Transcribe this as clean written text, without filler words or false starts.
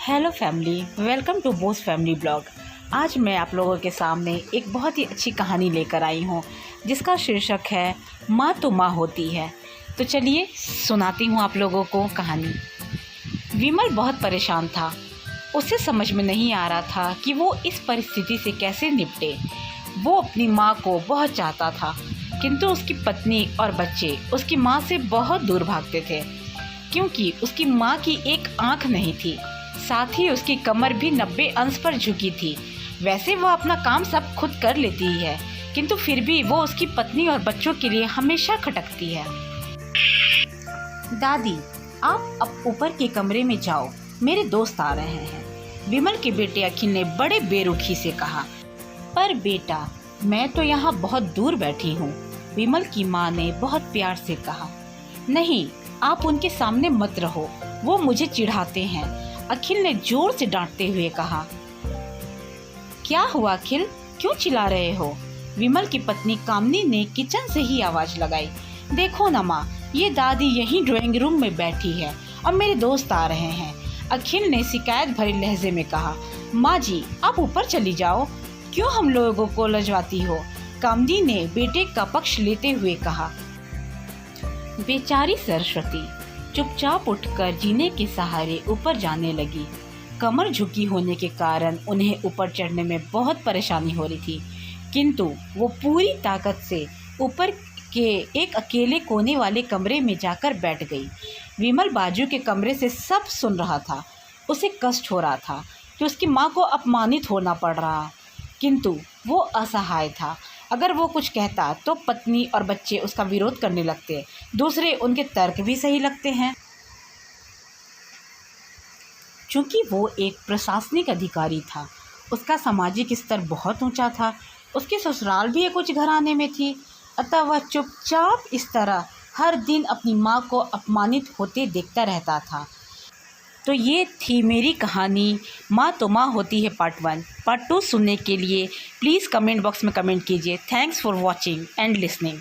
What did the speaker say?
Hello family, welcome to Bose family blog. आज मैं आप लोगों के सामने एक बहुत ही अच्छी कहानी लेकर आई हूँ जिसका शीर्षक है माँ तो माँ होती है। तो चलिए सुनाती हूँ आप लोगों को कहानी। विमल बहुत परेशान था। उसे समझ में नहीं आ रहा था कि वो इस परिस्थिति से कैसे निपटे। वो अपनी माँ को बहुत चाहता था, किंतु उसकी पत्नी और बच्चे उसकी माँ से बहुत दूर भागते थे, क्योंकि उसकी माँ की एक आँख नहीं थी, साथ ही उसकी कमर भी 90 अंश पर झुकी थी। वैसे वो अपना काम सब खुद कर लेती ही है, किंतु फिर भी वो उसकी पत्नी और बच्चों के लिए हमेशा खटकती है। दादी, आप अब ऊपर के कमरे में जाओ, मेरे दोस्त आ रहे हैं, विमल के बेटे अखिल ने बड़े बेरुखी से कहा। पर बेटा, मैं तो यहाँ बहुत दूर बैठी हूँ, विमल की माँ ने बहुत प्यार से कहा। नहीं, आप उनके सामने मत रहो, वो मुझे चिढ़ाते हैं, अखिल ने जोर से डांटते हुए कहा। क्या हुआ अखिल, क्यों चिल्ला रहे हो? विमल की पत्नी कामनी ने किचन से ही आवाज लगाई। देखो ना माँ, ये दादी यहीं ड्राइंग रूम में बैठी है और मेरे दोस्त आ रहे हैं, अखिल ने शिकायत भरे लहजे में कहा। माँ जी, आप ऊपर चली जाओ, क्यों हम लोगों को लजवाती हो? कामनी ने बेटे का पक्ष लेते हुए कहा। बेचारी सरस्वती चुपचाप उठकर जीने के सहारे ऊपर जाने लगी। कमर झुकी होने के कारण उन्हें ऊपर चढ़ने में बहुत परेशानी हो रही थी, किंतु वो पूरी ताकत से ऊपर के एक अकेले कोने वाले कमरे में जाकर बैठ गई। विमल बाजू के कमरे से सब सुन रहा था। उसे कष्ट हो रहा था कि उसकी माँ को अपमानित होना पड़ रहा, किंतु वो असहाय था। अगर वो कुछ कहता तो पत्नी और बच्चे उसका विरोध करने लगते, दूसरे उनके तर्क भी सही लगते हैं। चूँकि वो एक प्रशासनिक अधिकारी था, उसका सामाजिक स्तर बहुत ऊंचा था, उसके ससुराल भी एक उच्च घराने में थी, अतः वह चुपचाप इस तरह हर दिन अपनी माँ को अपमानित होते देखता रहता था। तो ये थी मेरी कहानी माँ तो माँ होती है पार्ट 1। पार्ट 2 सुनने के लिए प्लीज़ कमेंट बॉक्स में कमेंट कीजिए। Thanks for watching and listening.